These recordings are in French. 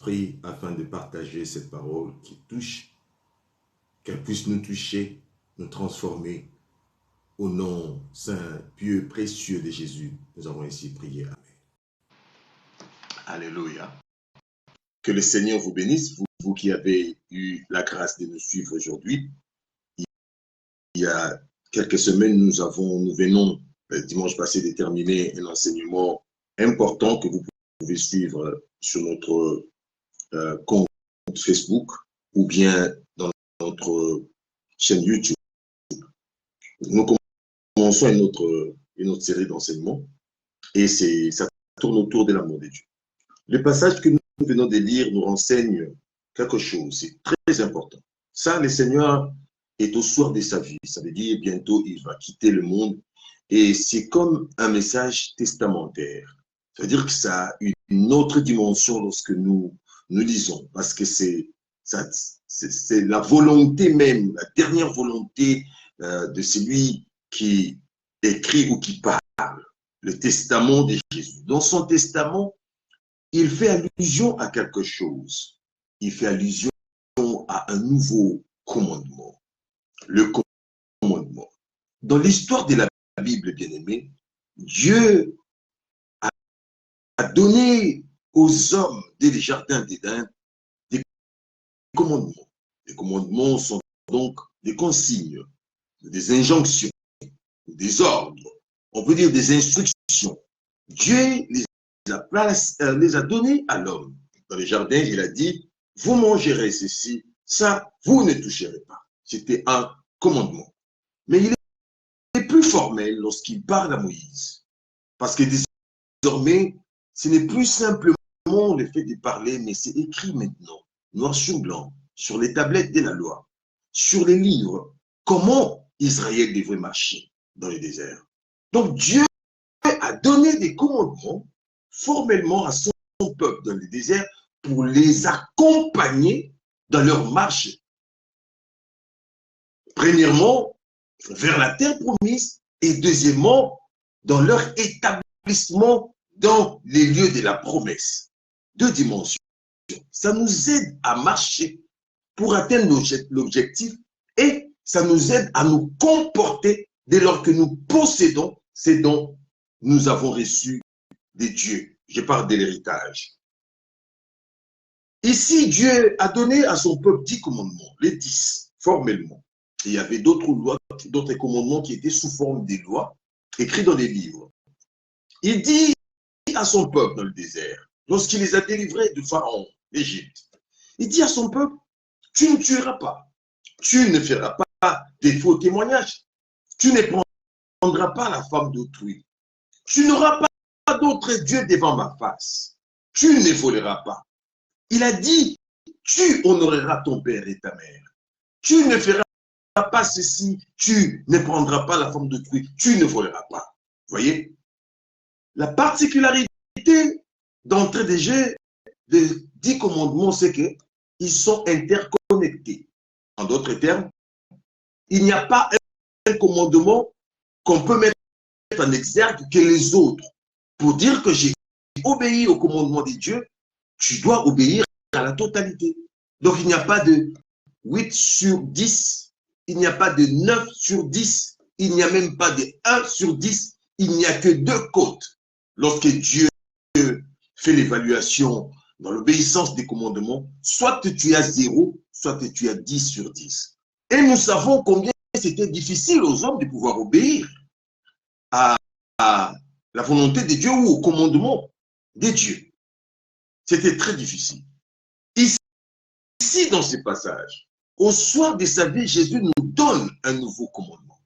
Saint-Esprit afin de partager cette parole qui touche, qu'elle puisse nous toucher, nous transformer. Au nom saint, pieux, précieux de Jésus, nous avons ainsi prié. Amen. Alléluia. Que le Seigneur vous bénisse, vous qui avez eu la grâce de nous suivre aujourd'hui. Il y a quelques semaines, nous venons, dimanche passé, de terminer un enseignement important que vous pouvez suivre sur notre compte Facebook ou bien dans notre chaîne YouTube. Nous commençons une autre série d'enseignements et ça tourne autour de l'amour de Dieu. Le passage que nous venons de lire nous renseigne quelque chose, c'est très important. Ça, le Seigneur est au soir de sa vie, ça veut dire bientôt il va quitter le monde et c'est comme un message testamentaire. Ça veut dire que ça a une autre dimension lorsque nous lisons, parce que c'est la volonté même, la dernière volonté de celui qui écrit ou qui parle, le testament de Jésus. Dans son testament, il fait allusion à quelque chose. Il fait allusion à un nouveau commandement. Le commandement. Dans l'histoire de la Bible, bien-aimée, Dieu a donné aux hommes des jardins d'Éden des commandements. Les commandements sont donc des consignes, des injonctions, des ordres, on peut dire des instructions. Dieu les a donnés à l'homme. Dans les jardins, il a dit, vous mangerez ceci, ça, vous ne toucherez pas. C'était un commandement. Mais il est plus formel lorsqu'il parle à Moïse. Parce que désormais, ce n'est plus simplement le fait de parler, mais c'est écrit maintenant, noir sur blanc, sur les tablettes de la loi, sur les livres, comment Israël devrait marcher dans le désert. Donc Dieu a donné des commandements formellement à son peuple dans le désert pour les accompagner dans leur marche. Premièrement, vers la terre promise et deuxièmement, dans leur établissement dans les lieux de la promesse. Deux dimensions. Ça nous aide à marcher pour atteindre l'objectif et ça nous aide à nous comporter dès lors que nous possédons ce dont nous avons reçu de Dieu. Je parle de l'héritage. Ici, Dieu a donné à son peuple 10 commandements, les 10, formellement. Et il y avait d'autres lois, d'autres commandements qui étaient sous forme des lois, écrits dans les livres. Il dit à son peuple dans le désert, lorsqu'il les a délivrés de Pharaon, d'Égypte, il dit à son peuple, tu ne tueras pas, tu ne feras pas des faux témoignages, tu ne prendras pas la femme d'autrui, tu n'auras pas d'autre Dieu devant ma face, tu ne voleras pas. Il a dit, tu honoreras ton père et ta mère, tu ne feras pas ceci, tu ne prendras pas la femme d'autrui, tu ne voleras pas. Vous voyez? La particularité d'entrée des jeux des 10 commandements, c'est qu'ils sont interconnectés. En d'autres termes, il n'y a pas un commandement qu'on peut mettre en exergue que les autres. Pour dire que j'ai obéi au commandement de Dieu, tu dois obéir à la totalité. Donc il n'y a pas de 8 sur 10, il n'y a pas de 9 sur 10, il n'y a même pas de 1 sur 10, il n'y a que 2 côtes. Lorsque Dieu fait l'évaluation dans l'obéissance des commandements, soit tu as 0, soit tu as 10 sur 10. Et nous savons combien c'était difficile aux hommes de pouvoir obéir à la volonté de Dieu ou au commandement de Dieu. C'était très difficile. Ici, dans ce passage, au soir de sa vie, Jésus nous donne un nouveau commandement.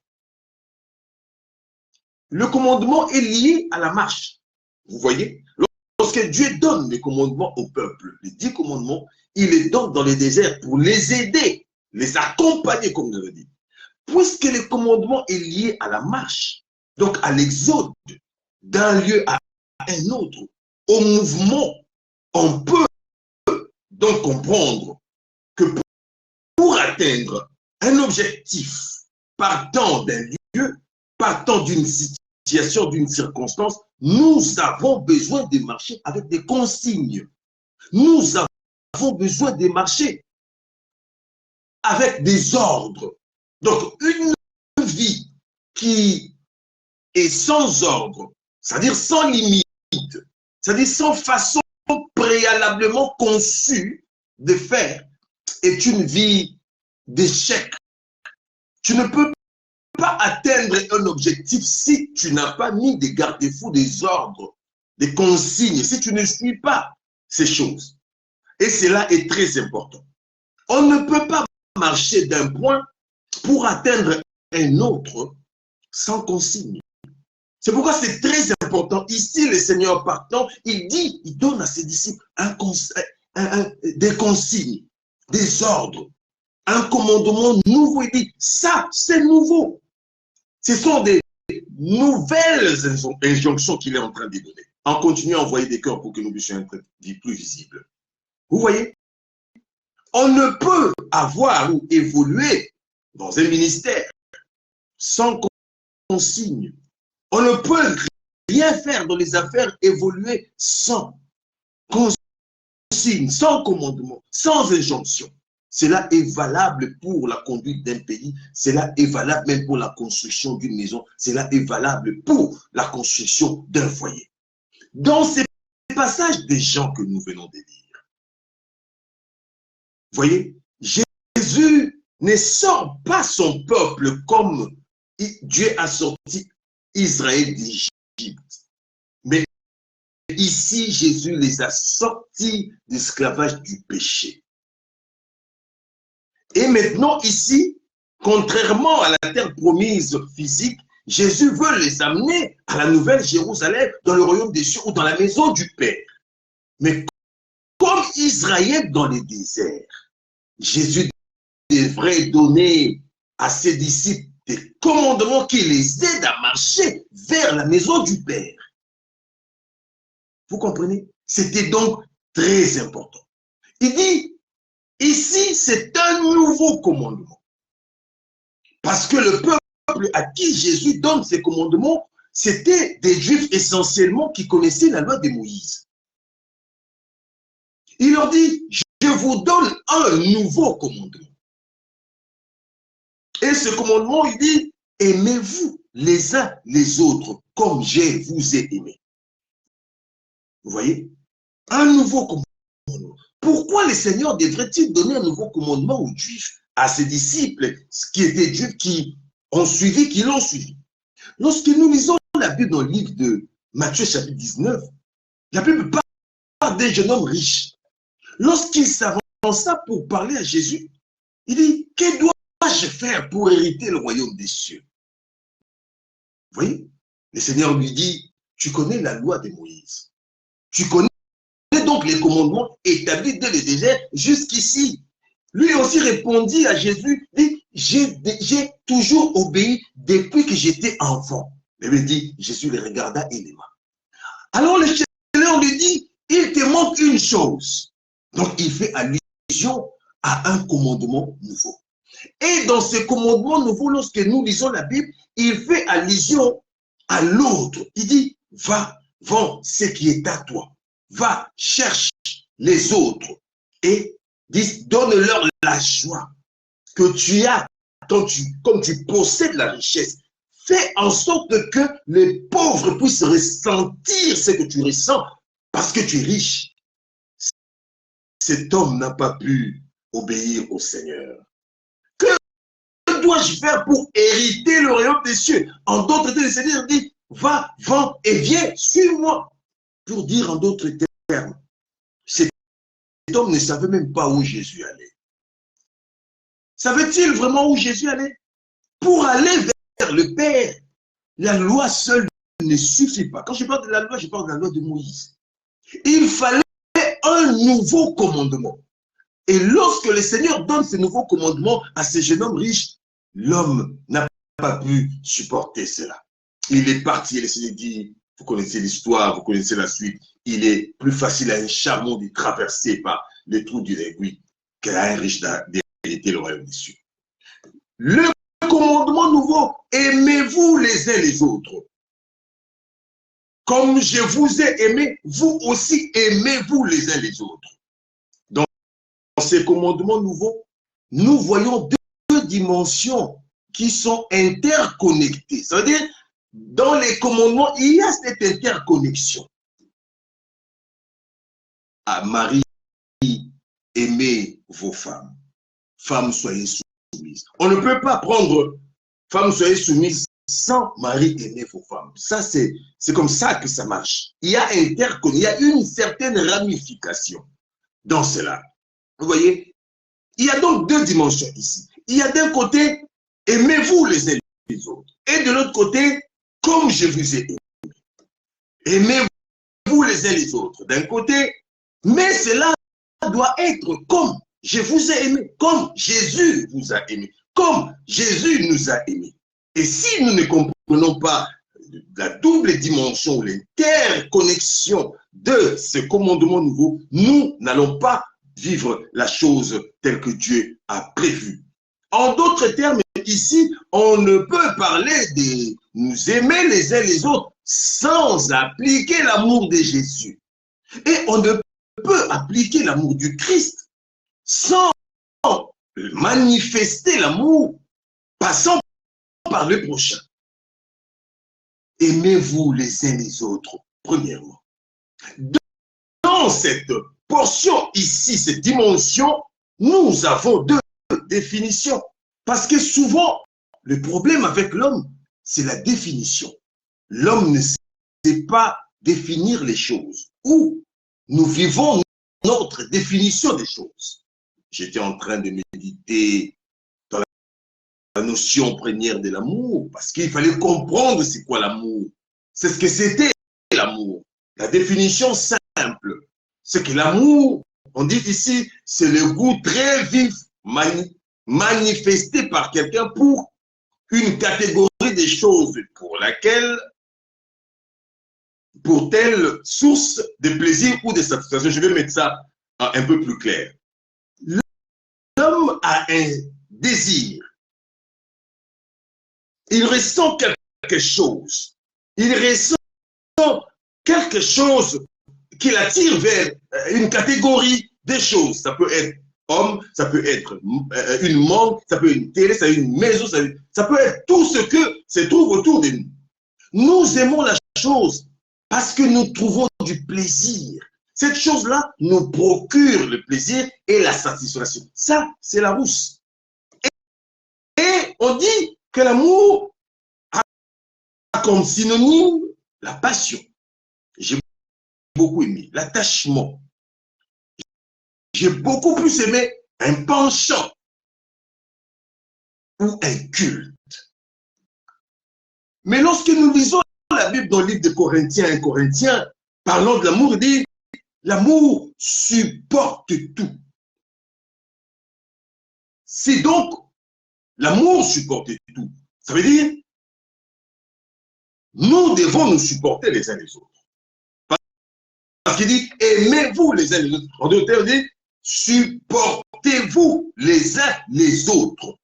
Le commandement est lié à la marche. Vous voyez, lorsque Dieu donne les commandements au peuple, les 10 commandements, il les donne dans les déserts pour les aider, les accompagner, comme je le dis. Puisque le commandement est lié à la marche, donc à l'exode, d'un lieu à un autre, au mouvement, on peut donc comprendre que pour atteindre un objectif partant d'un lieu, partant d'une situation, d'une circonstance, nous avons besoin de marcher avec des consignes. Nous avons besoin de marcher avec des ordres. Donc, une vie qui est sans ordre, c'est-à-dire sans limite, c'est-à-dire sans façon préalablement conçue de faire, est une vie d'échec. Tu ne peux pas atteindre un objectif si tu n'as pas mis des garde-fous, des ordres, des consignes, si tu ne suis pas ces choses. Et cela est très important. On ne peut pas marcher d'un point pour atteindre un autre sans consigne. C'est pourquoi c'est très important. Ici, le Seigneur partant, il donne à ses disciples des consignes, des ordres, un commandement nouveau. Il dit, ça, c'est nouveau. Ce sont des nouvelles injonctions qu'il est en train de donner. En continuant à envoyer des cœurs pour que nous puissions être plus visibles. Vous voyez? On ne peut avoir ou évoluer dans un ministère sans consigne. On ne peut rien faire dans les affaires, évoluer sans consigne, sans commandement, sans injonction. Cela est valable pour la conduite d'un pays, cela est valable même pour la construction d'une maison, cela est valable pour la construction d'un foyer. Dans ces passages des gens que nous venons de lire, vous voyez, Jésus ne sort pas son peuple comme Dieu a sorti Israël d'Égypte. Mais ici, Jésus les a sortis d'esclavage du péché. Et maintenant, ici, contrairement à la terre promise physique, Jésus veut les amener à la nouvelle Jérusalem, dans le royaume des cieux ou dans la maison du Père. Mais comme Israël dans les déserts, Jésus devrait donner à ses disciples des commandements qui les aident à marcher vers la maison du Père. Vous comprenez? C'était donc très important. Il dit, ici, c'est un nouveau commandement. Parce que le peuple à qui Jésus donne ces commandements, c'était des Juifs essentiellement qui connaissaient la loi de Moïse. Il leur dit, je vous donne un nouveau commandement. Et ce commandement, il dit, aimez-vous les uns les autres comme je vous ai aimé. Vous voyez? Un nouveau commandement. Pourquoi le Seigneur devrait-il donner un nouveau commandement aux Juifs, à ses disciples qui étaient Juifs, qui ont suivi, qui l'ont suivi? Lorsque nous lisons la Bible dans le livre de Matthieu chapitre 19, la Bible parle d'un jeune homme riche. Lorsqu'il s'avança pour parler à Jésus, il dit, que dois-je faire pour hériter le royaume des cieux? Vous voyez? Le Seigneur lui dit, tu connais la loi de Moïse. Tu connais donc les commandements établis dès le désert jusqu'ici. Lui aussi répondit à Jésus, dit, j'ai toujours obéi depuis que j'étais enfant. Il dit, Jésus le regarda et l'aima. Alors le Seigneur lui dit, il te manque une chose. Donc il fait allusion à un commandement nouveau. Et dans ce commandement nouveau, lorsque nous lisons la Bible, il fait allusion à l'autre. Il dit, va, vends ce qui est à toi. Va, cherche les autres et donne-leur la joie que tu as comme tu possèdes la richesse. Fais en sorte que les pauvres puissent ressentir ce que tu ressens parce que tu es riche. Cet homme n'a pas pu obéir au Seigneur. Que dois-je faire pour hériter le royaume des cieux? En d'autres termes, le Seigneur dit, va, vends et viens, suis-moi. Pour dire en d'autres termes, cet homme ne savait même pas où Jésus allait. Savait-il vraiment où Jésus allait? Pour aller vers le Père, la loi seule ne suffit pas. Quand je parle de la loi, je parle de la loi de Moïse. Il fallait un nouveau commandement. Et lorsque le Seigneur donne ce nouveau commandement à ce jeune homme riche, l'homme n'a pas pu supporter cela. Il est parti et le Seigneur dit, vous connaissez l'histoire, vous connaissez la suite, il est plus facile à un charbon de traverser par les trous d'une aiguille qu'à un riche d'hériter le royaume des cieux. Le commandement nouveau, aimez-vous les uns les autres. Comme je vous ai aimé, vous aussi aimez-vous les uns les autres. Donc, ces commandements nouveaux, nous voyons deux dimensions qui sont interconnectées. Ça veut dire, dans les commandements, il y a cette interconnexion. À Marie, aimez vos femmes. Femmes, soyez soumises. On ne peut pas prendre femmes, soyez soumises sans Marie, aimez vos femmes. Ça, c'est comme ça que ça marche. Il y a il y a une certaine ramification dans cela. Vous voyez? Il y a donc deux dimensions ici. Il y a d'un côté, aimez-vous les uns les autres. Et de l'autre côté, comme je vous ai aimé. Aimez-vous les uns les autres. D'un côté, mais cela doit être comme je vous ai aimé, comme Jésus vous a aimé, comme Jésus nous a aimés. Et si nous ne comprenons pas la double dimension, l'interconnexion de ce commandement nouveau, nous n'allons pas vivre la chose telle que Dieu a prévu. En d'autres termes, ici, on ne peut parler de nous aimer les uns les autres sans appliquer l'amour de Jésus. Et on ne peut appliquer l'amour du Christ sans manifester l'amour passant par le prochain. Aimez-vous les uns les autres, premièrement. Dans cette portion ici, cette dimension, nous avons deux définitions. Parce que souvent, le problème avec l'homme, c'est la définition. L'homme ne sait pas définir les choses. Ou nous vivons notre définition des choses. J'étais en train de méditer dans la notion première de l'amour, parce qu'il fallait comprendre c'est quoi l'amour. C'est ce que c'était l'amour. La définition simple, c'est que l'amour, on dit ici, c'est le goût très vif manifesté par quelqu'un pour une catégorie de choses pour telle source de plaisir ou de satisfaction. Je vais mettre ça un peu plus clair. L'homme a un désir. Il ressent quelque chose. Il ressent quelque chose qui l'attire vers une catégorie de choses. Ça peut être homme, ça peut être une montre, ça peut être une télé, ça peut être une maison, ça peut être tout ce que se trouve autour de nous. Nous aimons la chose parce que nous trouvons du plaisir. Cette chose-là nous procure le plaisir et la satisfaction. Ça, c'est la rousse. Et on dit que l'amour a comme synonyme la passion. J'ai beaucoup aimé l'attachement. J'ai beaucoup plus aimé un penchant ou un culte. Mais lorsque nous lisons la Bible dans le livre de Corinthiens, 1 Corinthiens, parlant de l'amour, il dit l'amour supporte tout. C'est donc l'amour supporte tout. Ça veut dire nous devons nous supporter les uns les autres. Parce qu'il dit aimez-vous les uns les autres. En d'autres termes, il dit supportez-vous les uns les autres.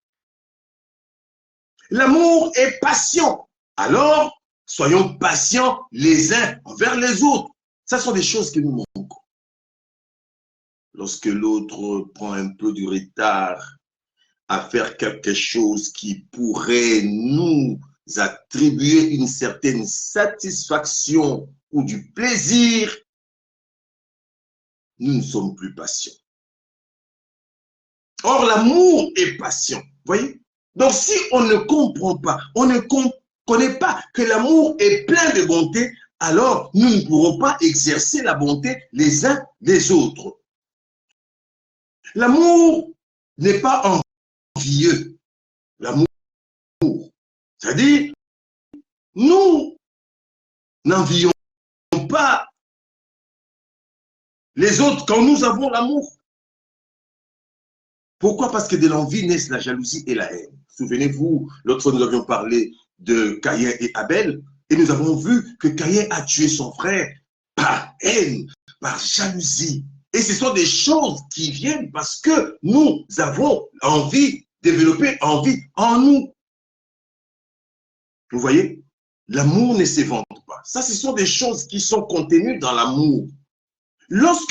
L'amour est patient. Alors, soyons patients les uns envers les autres. Ça sont des choses qui nous manquent. Lorsque l'autre prend un peu du retard à faire quelque chose qui pourrait nous attribuer une certaine satisfaction ou du plaisir, nous ne sommes plus patients. Or, l'amour est patient. Voyez? Donc, si on ne comprend pas, on ne connaît pas que l'amour est plein de bonté, alors nous ne pourrons pas exercer la bonté les uns des autres. L'amour n'est pas envieux. L'amour, c'est-à-dire, nous n'envions pas les autres quand nous avons l'amour. Pourquoi? Parce que de l'envie naissent la jalousie et la haine. Souvenez-vous, l'autre fois nous avions parlé de Caïn et Abel, et nous avons vu que Caïn a tué son frère par haine, par jalousie. Et ce sont des choses qui viennent parce que nous avons envie, développer envie en nous. Vous voyez? L'amour ne s'évente pas. Ça, ce sont des choses qui sont contenues dans l'amour. Lorsque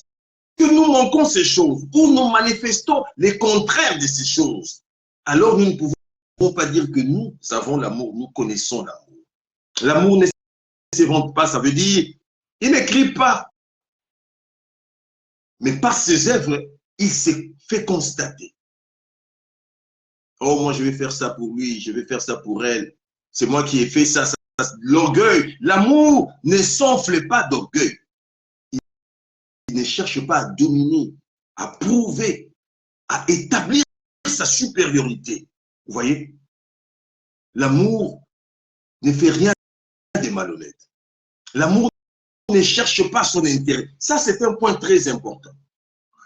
nous manquons ces choses, ou nous manifestons les contraires de ces choses, alors nous ne pouvons pas dire que nous avons l'amour, nous connaissons l'amour. L'amour ne s'invente pas, ça veut dire, il n'écrit pas. Mais par ses œuvres, il s'est fait constater. Oh, moi, je vais faire ça pour lui, je vais faire ça pour elle. C'est moi qui ai fait ça. L'orgueil, l'amour ne s'enfle pas d'orgueil. Il ne cherche pas à dominer, à prouver, à établir sa supériorité. Vous voyez? L'amour ne fait rien de malhonnête. L'amour ne cherche pas son intérêt. Ça, c'est un point très important.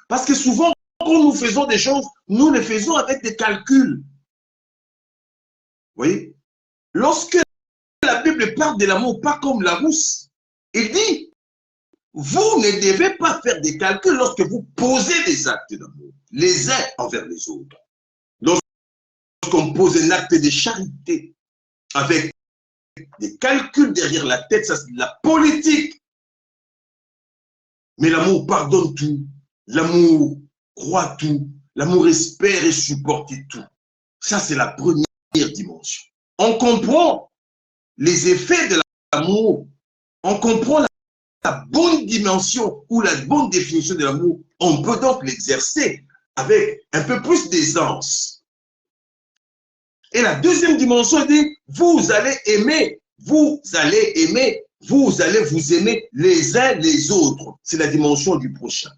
Parce que souvent, quand nous faisons des choses, nous les faisons avec des calculs. Vous voyez? Lorsque la Bible parle de l'amour, pas comme la rousse, il dit, vous ne devez pas faire des calculs lorsque vous posez des actes d'amour, les uns envers les autres. Lorsqu'on pose un acte de charité, avec des calculs derrière la tête, ça c'est de la politique. Mais l'amour pardonne tout, l'amour croit tout, l'amour espère et supporte tout. Ça c'est la première dimension. On comprend les effets de l'amour, on comprend la bonne dimension ou la bonne définition de l'amour, on peut donc l'exercer avec un peu plus d'aisance. Et la deuxième dimension dit, vous allez aimer, vous allez aimer, vous allez vous aimer les uns les autres. C'est la dimension du prochain.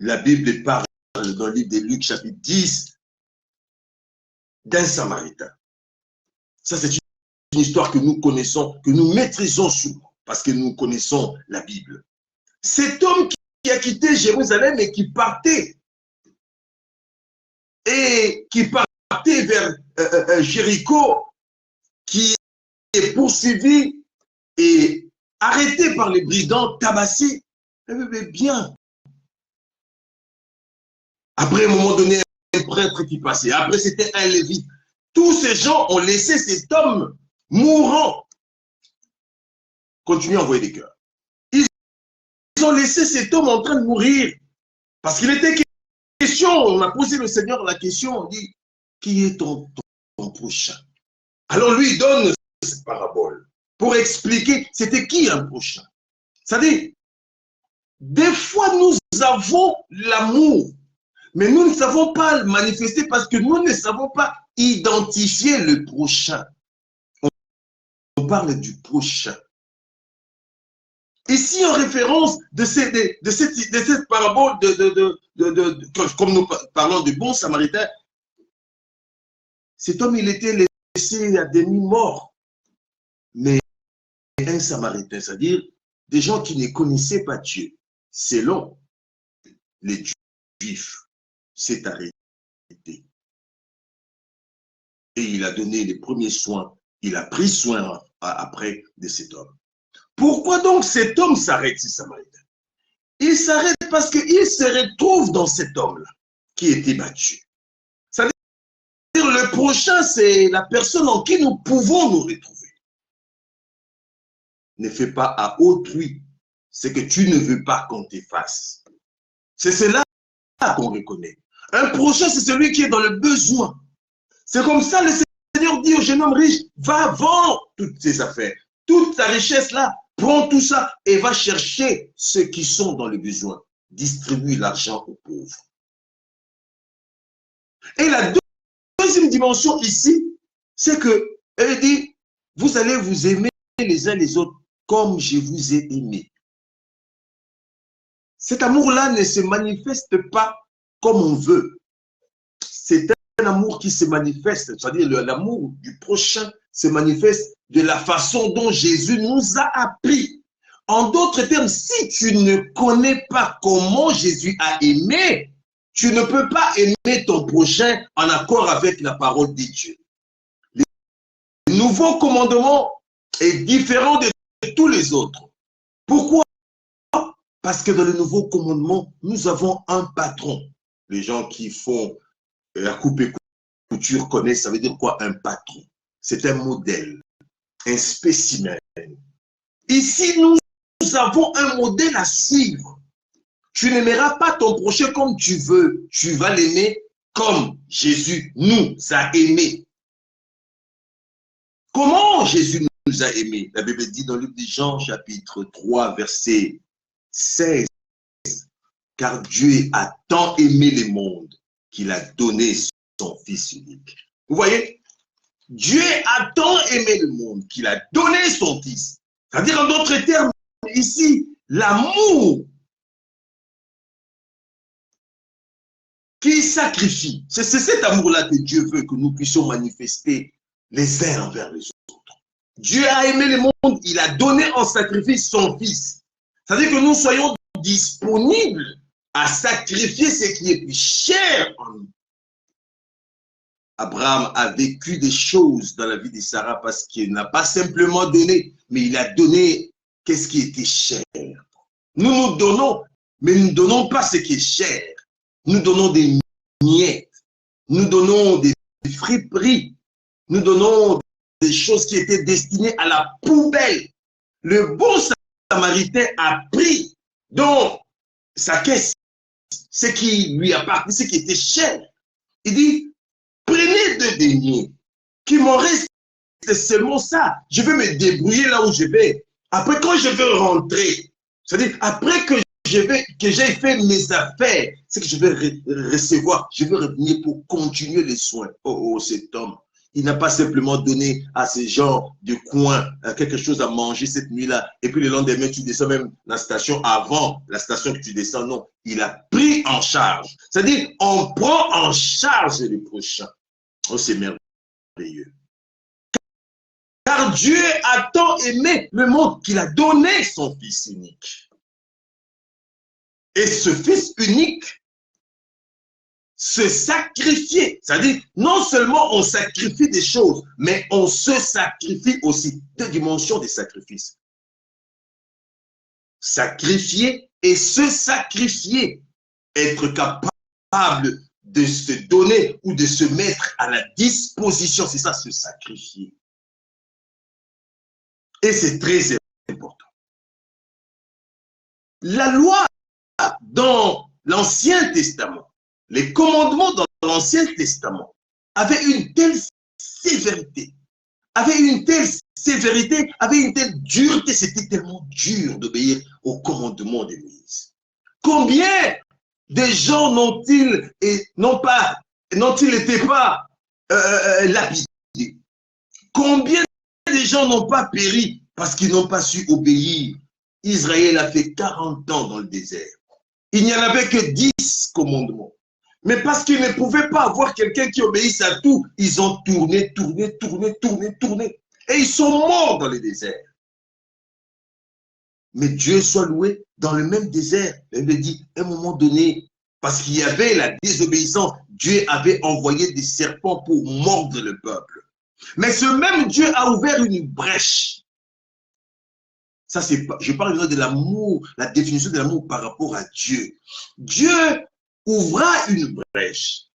La Bible parle dans le livre de Luc chapitre 10 d'un Samaritain. Ça c'est une histoire que nous connaissons, que nous maîtrisons souvent. Parce que nous connaissons la Bible. Cet homme qui a quitté Jérusalem et qui partait vers Jéricho, qui est poursuivi et arrêté par les brigands, tabassé, mais bien. Après, à un moment donné, un prêtre qui passait. Après, c'était un lévite. Tous ces gens ont laissé cet homme mourant continuer à envoyer des cœurs. Ils ont laissé cet homme en train de mourir. Parce qu'il était question, on a posé le Seigneur la question, on dit, qui est ton prochain? Alors lui, il donne cette parabole pour expliquer c'était qui un prochain. C'est-à-dire, des fois nous avons l'amour, mais nous ne savons pas le manifester parce que nous ne savons pas identifier le prochain. On parle du prochain. Ici, en référence de cette parabole, comme nous parlons du bon samaritain, cet homme, il était laissé à demi-mort. Mais un samaritain, c'est-à-dire des gens qui ne connaissaient pas Dieu, selon les Juifs, s'est arrêté. Et il a donné les premiers soins, il a pris soin après de cet homme. Pourquoi donc cet homme s'arrête, ce samaritain? Il s'arrête parce qu'il se retrouve dans cet homme-là qui était battu. C'est-à-dire le prochain, c'est la personne en qui nous pouvons nous retrouver. Ne fais pas à autrui ce que tu ne veux pas qu'on t'efface. C'est cela qu'on reconnaît. Un prochain, c'est celui qui est dans le besoin. C'est comme ça le Seigneur dit au jeune homme riche, va vendre toutes tes affaires, toute ta richesse là. Prends tout ça et va chercher ceux qui sont dans le besoin. Distribue l'argent aux pauvres. Et la deuxième dimension ici, c'est que elle dit, vous allez vous aimer les uns les autres comme je vous ai aimé. Cet amour-là ne se manifeste pas comme on veut. C'est un amour qui se manifeste, c'est-à-dire l'amour du prochain se manifeste de la façon dont Jésus nous a appris. En d'autres termes, si tu ne connais pas comment Jésus a aimé, tu ne peux pas aimer ton prochain en accord avec la parole de Dieu. Le nouveau commandement est différent de tous les autres. Pourquoi? Parce que dans le nouveau commandement, nous avons un patron. Les gens qui font la coupe et couture connaissent, ça veut dire quoi un patron? C'est un modèle, un spécimen. Ici, nous avons un modèle à suivre. Tu n'aimeras pas ton prochain comme tu veux. Tu vas l'aimer comme Jésus nous a aimés. Comment Jésus nous a aimés? La Bible dit dans le livre de Jean, chapitre 3, verset 16. Car Dieu a tant aimé le monde qu'il a donné son Fils unique. Vous voyez? Dieu a tant aimé le monde qu'il a donné son Fils. C'est-à-dire, en d'autres termes, ici, l'amour qui sacrifie. C'est cet amour-là que Dieu veut que nous puissions manifester les uns envers les autres. Dieu a aimé le monde, il a donné en sacrifice son Fils. C'est-à-dire que nous soyons disponibles à sacrifier ce qui est plus cher en nous. Abraham a vécu des choses dans la vie de Sarah parce qu'il n'a pas simplement donné, mais il a donné qu'est-ce qui était cher. Nous nous donnons, mais nous ne donnons pas ce qui est cher. Nous donnons des miettes, nous donnons des friperies, nous donnons des choses qui étaient destinées à la poubelle. Le bon Samaritain a pris dans sa caisse ce qui lui appartenait, ce qui était cher. Il dit, prenez 2 deniers, qu'il m'en reste seulement ça. Je vais me débrouiller là où je vais. Après, quand je vais rentrer, c'est-à-dire après que j'ai fait mes affaires, c'est que je vais recevoir, je vais revenir pour continuer les soins. Oh, cet homme, il n'a pas simplement donné à ces gens de coin quelque chose à manger cette nuit-là, et puis le lendemain, tu descends même la station avant la station que tu descends. Non, il a pris en charge. C'est-à-dire, on prend en charge les prochains. Oh, c'est merveilleux. Car Dieu a tant aimé le monde qu'il a donné son Fils unique. Et ce Fils unique se sacrifier. C'est-à-dire, non seulement on sacrifie des choses, mais on se sacrifie aussi. 2 dimensions des sacrifices. Sacrifier et se sacrifier. Être capable de se donner ou de se mettre à la disposition. C'est ça, se sacrifier. Et c'est très important. La loi dans l'Ancien Testament, les commandements dans l'Ancien Testament avaient une telle sévérité, avaient une telle dureté, c'était tellement dur d'obéir aux commandements de Moïse. Combien de gens n'ont-ils été pas lapidés? Combien de gens n'ont pas péri parce qu'ils n'ont pas su obéir? Israël a fait 40 ans dans le désert. Il n'y en avait que 10 commandements. Mais parce qu'ils ne pouvaient pas avoir quelqu'un qui obéisse à tout, ils ont tourné. Et ils sont morts dans le désert. Mais Dieu soit loué, dans le même désert, il me dit, à un moment donné, parce qu'il y avait la désobéissance, Dieu avait envoyé des serpents pour mordre le peuple. Mais ce même Dieu a ouvert une brèche. Ça, je parle de l'amour, la définition de l'amour par rapport à Dieu. Dieu ouvra une brèche.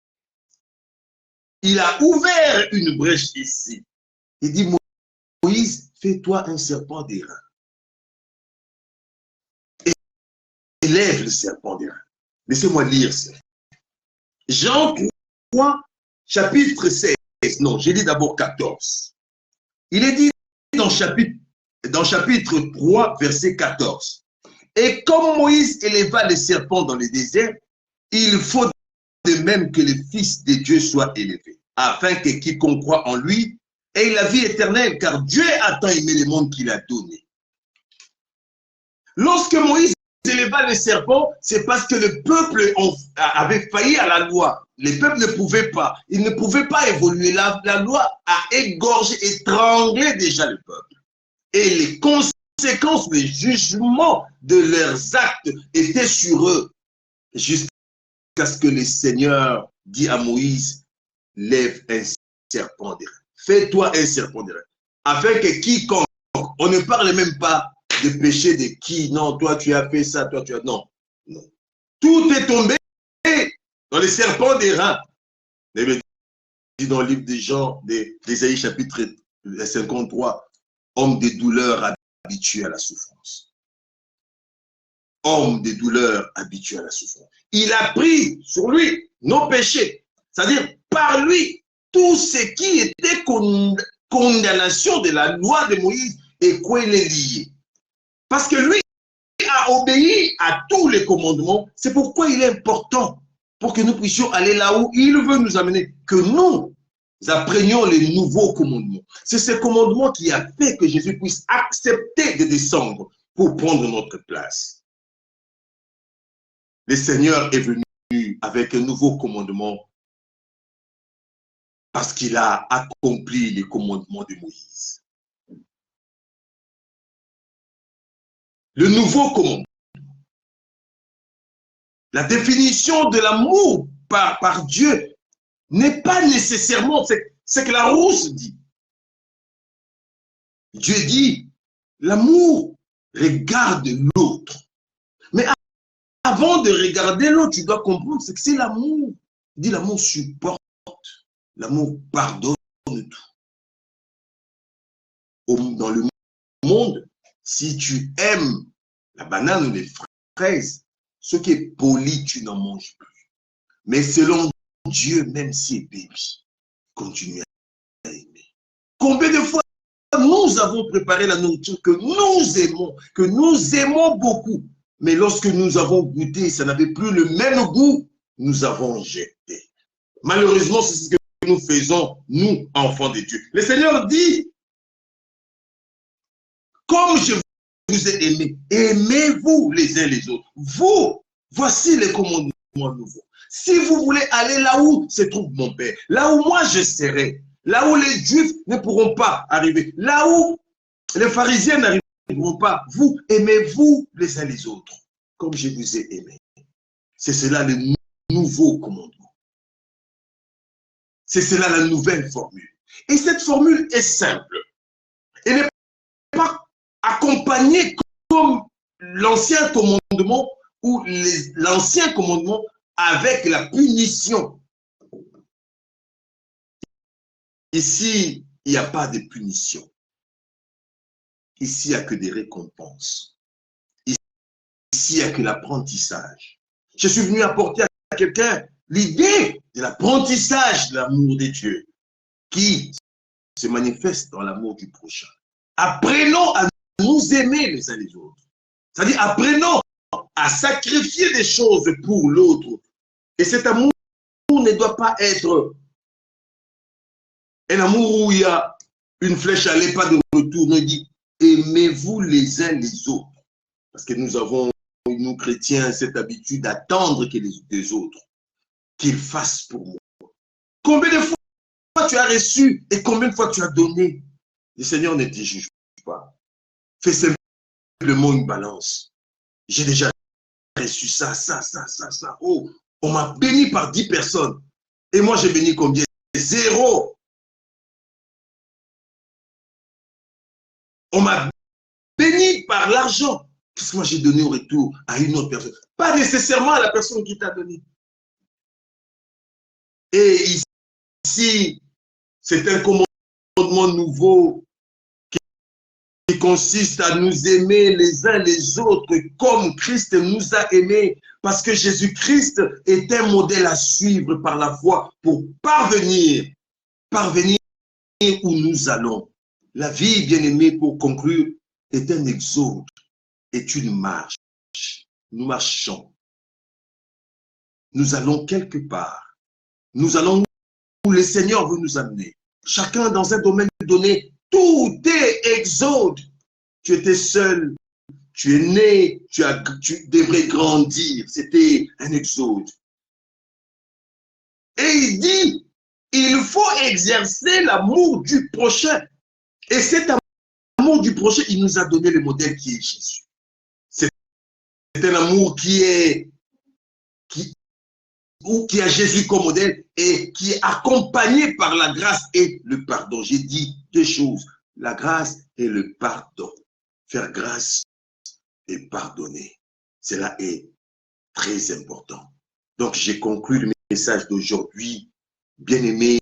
Il a ouvert une brèche ici. Il dit, Moïse, fais-toi un serpent d'airain. Et élève le serpent d'airain. Laissez-moi lire ça. Jean 3, chapitre 16. Non, j'ai dit d'abord 14. Il est dit dans chapitre 3, verset 14. Et comme Moïse éleva les serpents dans le désert, il faut de même que le Fils de Dieu soit élevé, afin que quiconque croit en lui ait la vie éternelle, car Dieu a tant aimé le monde qu'il a donné. Lorsque Moïse éleva les serpents, c'est parce que le peuple avait failli à la loi. Les peuples ne pouvaient pas. Ils ne pouvaient pas évoluer. La loi a égorgé, étranglé déjà le peuple. Et les conséquences, les jugements de leurs actes étaient sur eux. Jusqu'à ce que le Seigneur dit à Moïse, lève un serpent d'airain. Fais-toi un serpent d'airain. Afin que quiconque, on ne parle même pas de péché de qui, non, toi tu as fait ça, toi tu as... Non, non. Tout est tombé dans les serpents d'airain. Dit dans le livre de Jean, d'Ésaïe chapitre 53, homme des douleurs habitué à la souffrance. homme des douleurs, habitué à la souffrance. Il a pris sur lui nos péchés. C'est-à-dire, par lui, tout ce qui était condamnation de la loi de Moïse et quoi il est lié. Parce que lui a obéi à tous les commandements. C'est pourquoi il est important pour que nous puissions aller là où il veut nous amener, que nous apprenions les nouveaux commandements. C'est ce commandement qui a fait que Jésus puisse accepter de descendre pour prendre notre place. Le Seigneur est venu avec un nouveau commandement parce qu'il a accompli les commandements de Moïse. Le nouveau commandement. La définition de l'amour par Dieu n'est pas nécessairement ce que la Rousse dit. Dieu dit, l'amour regarde l'autre. Mais avant de regarder l'autre, tu dois comprendre ce que c'est l'amour. Il dit l'amour supporte, l'amour pardonne tout. Dans le monde, si tu aimes la banane ou les fraises, ce qui est poli, tu n'en manges plus. Mais selon Dieu, même si c'est bébé, continue à aimer. Combien de fois nous avons préparé la nourriture que nous aimons beaucoup, mais lorsque nous avons goûté, ça n'avait plus le même goût, nous avons jeté. Malheureusement, c'est ce que nous faisons, nous, enfants de Dieu. Le Seigneur dit, comme je vous ai aimé, aimez-vous les uns les autres. Vous, voici les commandements nouveaux. Si vous voulez aller là où se trouve mon Père, là où moi je serai, là où les Juifs ne pourront pas arriver, là où les pharisiens n'arriveront pas, vous, aimez-vous les uns les autres, comme je vous ai aimé. C'est cela le nouveau commandement. C'est cela la nouvelle formule. Et cette formule est simple. Elle n'est pas accompagnée comme l'ancien commandement ou l'ancien commandement avec la punition. Ici, il n'y a pas de punition. Ici, il n'y a que des récompenses. Ici, il n'y a que l'apprentissage. Je suis venu apporter à quelqu'un l'idée de l'apprentissage de l'amour de Dieu qui se manifeste dans l'amour du prochain. Apprenons à nous aimer les uns les autres. C'est-à-dire, apprenons à sacrifier des choses pour l'autre. Et cet amour ne doit pas être un amour où il y a une flèche à l'aile, pas de retour. On dit, aimez-vous les uns les autres. Parce que nous avons, nous chrétiens, cette habitude d'attendre que les autres, qu'ils fassent pour moi. Combien de fois tu as reçu et combien de fois tu as donné? Le Seigneur ne te juge pas. Fais simplement une balance. J'ai déjà reçu ça. Oh, on m'a béni par 10 personnes. Et moi, j'ai béni combien? 0. On m'a béni par l'argent. Qu'est-ce que moi j'ai donné au retour à une autre personne? Pas nécessairement à la personne qui t'a donné. Et ici, c'est un commandement nouveau qui consiste à nous aimer les uns les autres comme Christ nous a aimés, parce que Jésus-Christ est un modèle à suivre par la foi pour parvenir où nous allons. La vie, bien-aimée, pour conclure, est un exode, est une marche. Nous marchons. Nous allons quelque part. Nous allons où le Seigneur veut nous amener. Chacun dans un domaine donné, tout est exode. Tu étais seul, tu es né, tu devrais grandir. C'était un exode. Et il dit, il faut exercer l'amour du prochain. Et cet amour du prochain, il nous a donné le modèle qui est Jésus. C'est un amour qui a Jésus comme modèle et qui est accompagné par la grâce et le pardon. J'ai dit 2 choses, la grâce et le pardon. Faire grâce et pardonner, cela est très important. Donc, j'ai conclu le message d'aujourd'hui. Bien-aimés,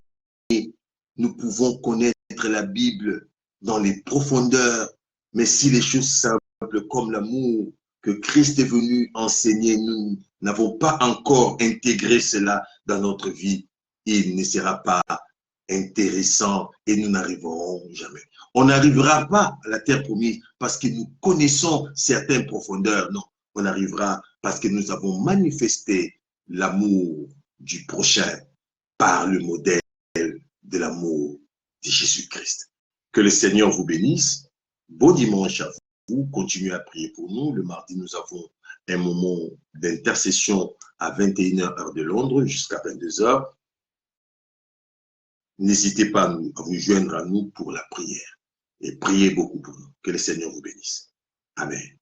nous pouvons connaître la Bible dans les profondeurs, mais si les choses simples comme l'amour que Christ est venu enseigner, nous n'avons pas encore intégré cela dans notre vie, il ne sera pas intéressant et nous n'arriverons jamais. On n'arrivera pas à la terre promise parce que nous connaissons certaines profondeurs. Non, on arrivera parce que nous avons manifesté l'amour du prochain par le modèle de l'amour de Jésus-Christ. Que le Seigneur vous bénisse. Bon dimanche à vous. Continuez à prier pour nous. Le mardi, nous avons un moment d'intercession à 21h heure de Londres jusqu'à 22h. N'hésitez pas à vous joindre à nous pour la prière. Et priez beaucoup pour nous. Que le Seigneur vous bénisse. Amen.